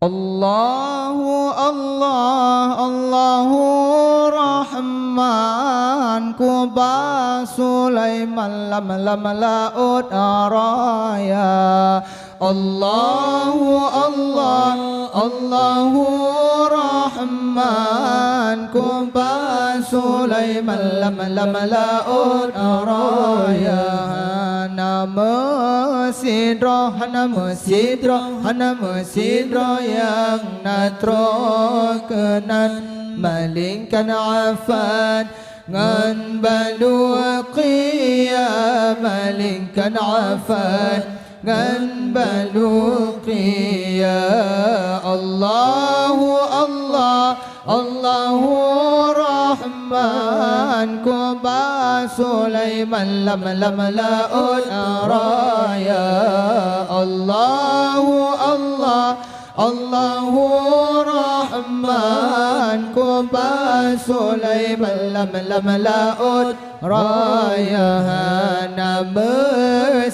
Allahu Allah Allahu Rahman Kuba Sulaiman lam laut araya Allahu Allah Allahu Rahman Kuba Sulaiman lam laut araya Nama sidra yang natrokenan malingkan afan ngan balu qiyam malingkan afan ngan balu qiyam Allahu Allah Allahu Rahman Kuba Sulaiman lam laut araya Allahu Allah Allahu Rahman Kuba Sulaiman lam laut raya Nama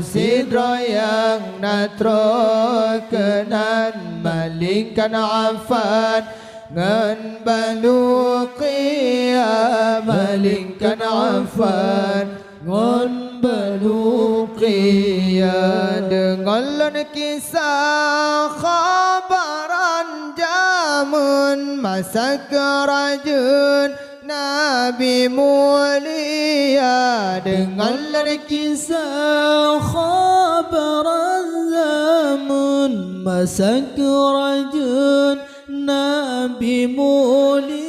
sidra yang natrokenan malingkan afan ngan balu qiyam malingkan afan ngan balu qiyam dengan kisah khabaran jamun masa kerajaan Nabi mulia dengan kisah khabaran zaman masa kerajaan Nabi mulia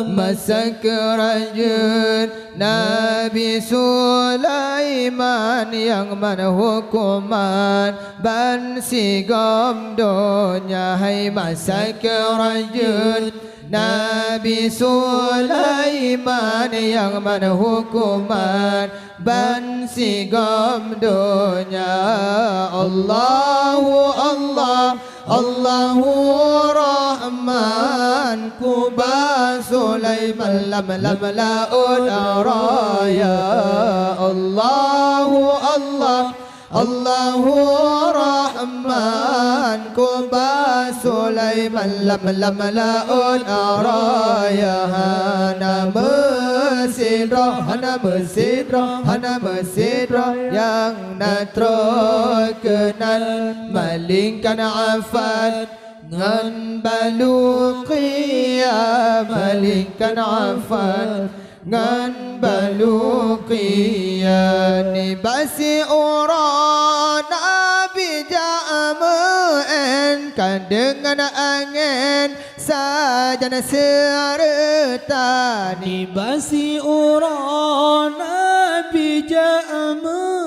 masa kerajaan Nabi Sulaiman yang mana hukuman ban sigam dunia hai masa kerajaan Nabi Sulaiman yang mana hukuman ban sigam dunia Allahu Allah Allahu Rahman Kuba Sulaiman lam laut araya Allahu Allah Allahu Rahman Kuba Sulaiman lam laut araya Nama sidra yang natrokenan malingkan afan ngan balu qiyam malingkan afan ngan balu qiyam ni basi ura Nabi ja'amen kan dengan angin sajana serta ni basi ura Nabi ja'amen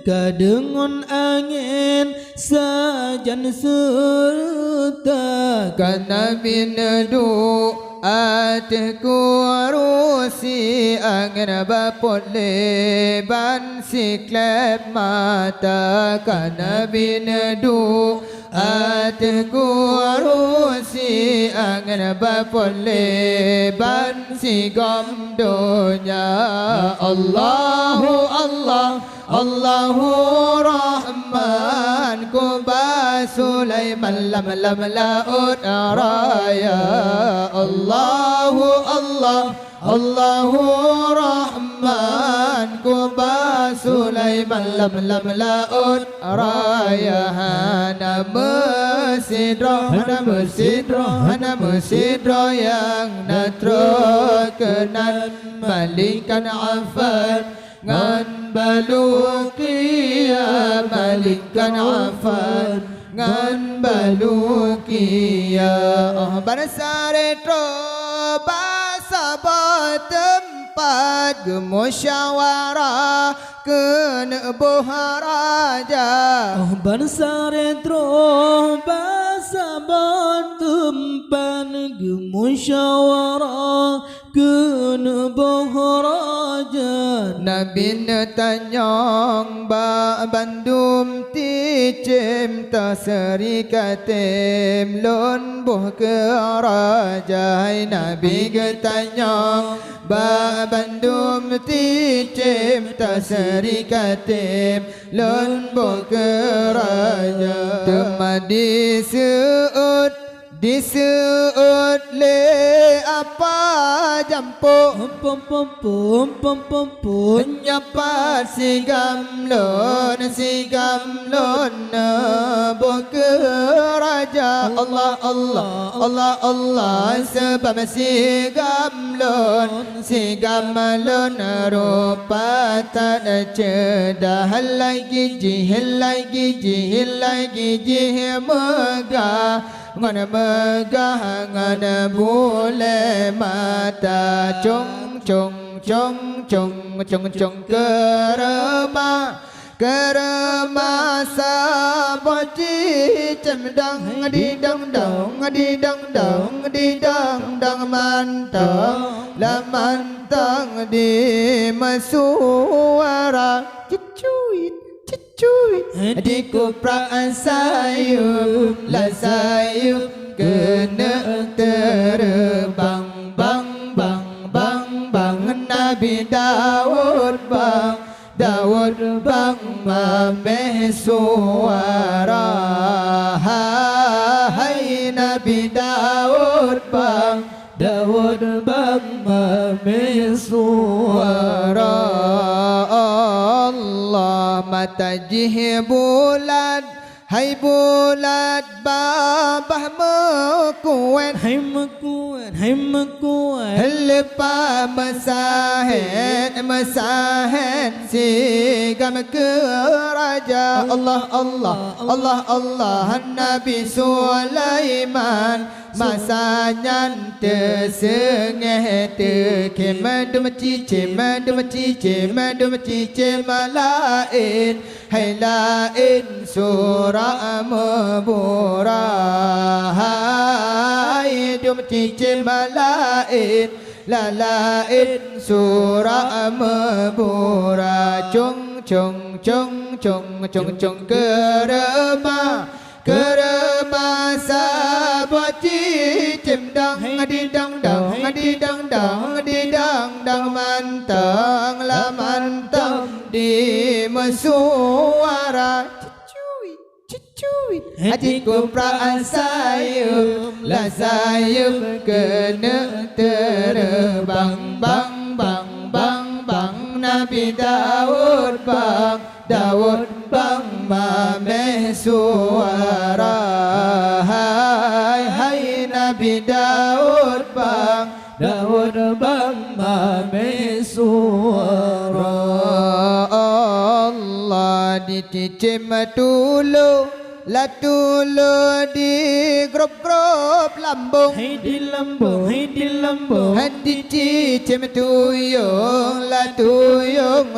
kan dengan angin sajan serta kan Nabi nedu ateh kurusi angin baput leban siklep mata kan Nabi nedu ateh kurusi angin baput leban sigam dunia Allahu Allah Allahu Rahman Kuba Sulaiman lam laut araya Allahu Allah Allahu Rahman Kuba Sulaiman lam laut araya Nama sidra yang natrokenan malingkan afan ngan balu qiyam malingkan afan ngan balu qiyam bansare tro basa tempat gemusyawarah kena boharaja bansare tro basa tempat gemusyawarah kena boharaja Nabi tanyong ba bandum ti cem ta seri katem lon buh ke raja Nabi tanyong ba bandum ti cem ta seri katem lon buh ke raja temadi seut disuut le apa jampo nyapa sigam lon buka raja Allah Allah Allah Allah sebab sigam lon rupa tak cedah lagi jihil megah ngan megah ngan bule mata cung kerema sabaji cemdang di dang mantang la mantang di masuara cuit di kupra sayup la sayup kena terbang bang Nabi Daud bang mameh suara hai Nabi Daud bang mameh suara Allah mata jih bulat hai bulat babah mekuat hai mekuat lepa masahen sigam ke raja Allah Nabi Sulaiman masanyan tersengeh terkemadum cice malain hai lain surah murah hai dum cice malain lain surah murah cung kerema sabaji cemdang di dang mantang la mantang di mesuara cuit hatiku perasaan sayup la sayup kena terbang bang Nabi Daud bang mameh suara hai Nabi Daud bang mameh suara Allah dicicim dulu di grup lambung hai di lambung hati cicim tuyung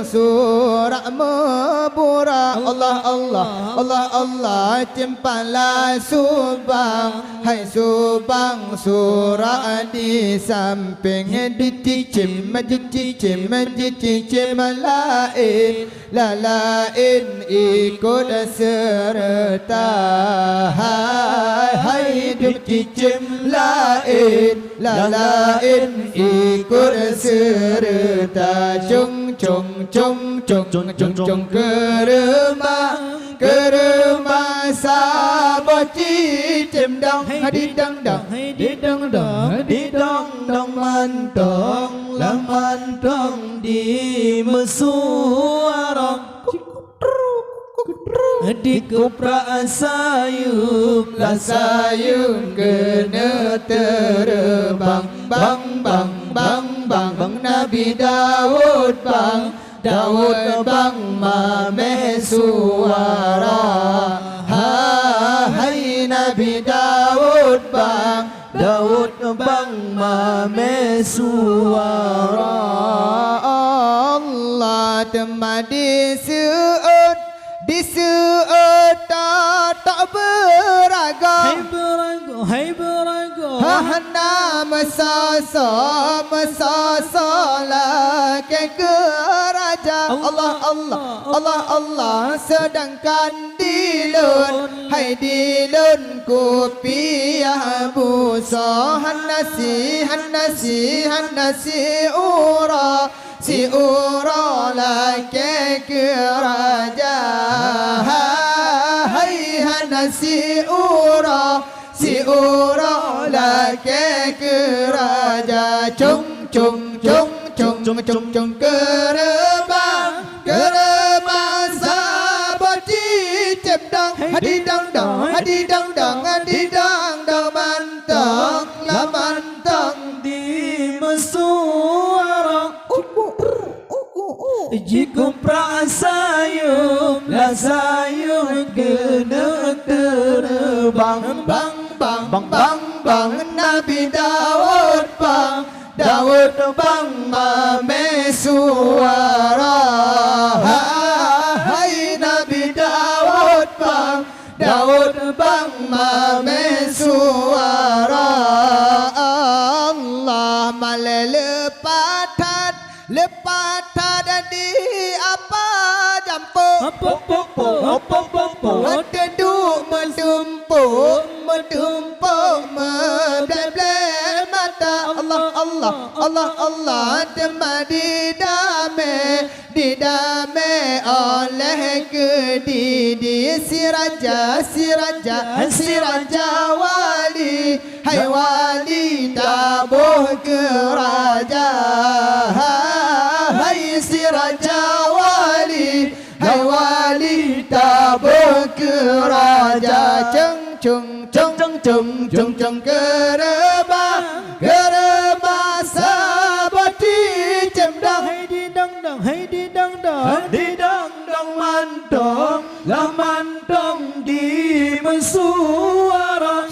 surah mabura Allah cempala subang hai subang surah di samping dicicim lain ikut serta hai dicicim lain ikut serta cung kerema sabaji cemdang di dang mantang la mantang di mesuara di kupra sayup la sayup kena terbang bang Nabi Daud bang mameh suara hai Nabi Daud bang mameh suara Allah temadi disuut tak beragam hai berago hana mesasa ke raja. Allah Allah Allah Allah sedangkan dilun hai dilun kupiah busa hanasi hanasi hanasi ura si ura laki ke raja hai hanasi ura si ura laki ke raja chung chung chung chung chung chung chung gerbang gerbang sabati cep dang hadi dang dang hadi dang dang hadi dang dang mantang la mantang di mesuara jika prasayum la sayum kena terbang bang bang bang bang bang Nabi Daud bang Daud bang mame suara hai Nabi Daud bang Daud bang mame suara Allah male lepat di apa jampo ada duk mendumpuk membelel mata Allah Allah Allah Allah temadi didame oleh kedidi si raja wali hai wali tabuh ke raja hai si raja wali hai wali tabuh ke raja ceng cung gerbang sabati cemdang hai di dang dang hai di dang dang mantong la mantong di mesuara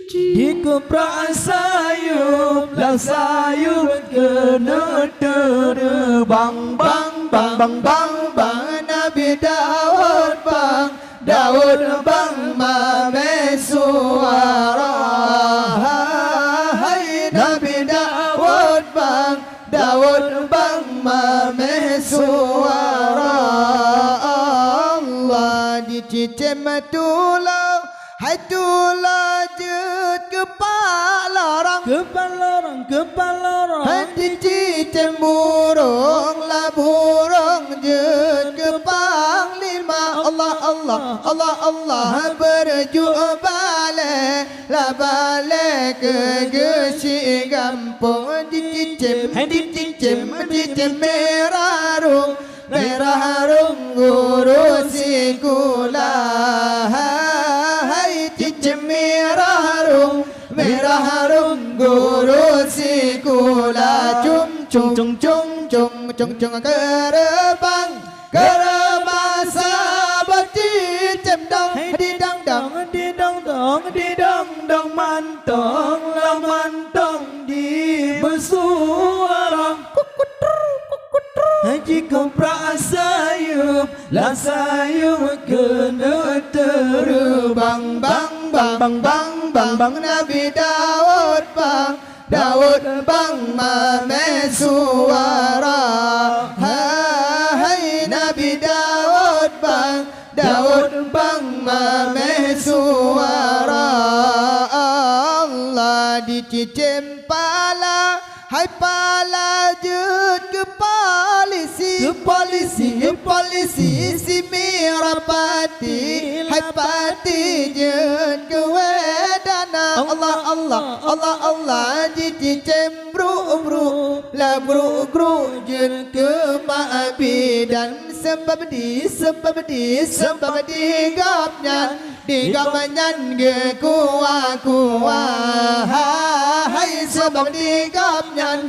di keprasayum la sayum kena terbang bang bang bang bang bang Nabi Daud bang Daud bang mame suara hai Nabi Daud bang mame suara Allah dicicem tulau hai tulau jut kepala orang hai dicicem burung la burung jut kepang lima Allah Allah Allah Allah berjuk balik ke gesi gampung dicicem merah rung guru sikula hai cicem merah rung guru sikula cung gerbang sabati cemdang di dang dang mantong la mantong di bersuara jika prasayum la sayum kena terbang bang Nabi Daud bang mame suara hai Nabi Daud bang mame suara Allah dicicem pala hai pala jut ke polisi si mirapati hai pati jut ke wedana Allah Allah Allah Allah dicicem bru jut ke ma'abidan sebab di gapnya ge kuah hai sebab di gapnya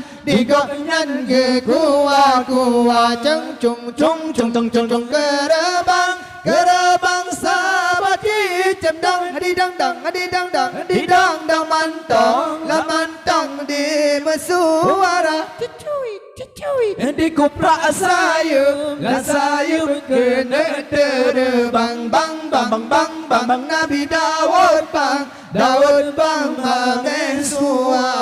ge kuah ceng cung gerbang sabati cemdang di dang dang mantong la mantong di mesuara di kupra sayum la sayum kena terbang bang Nabi Daud bang mame suara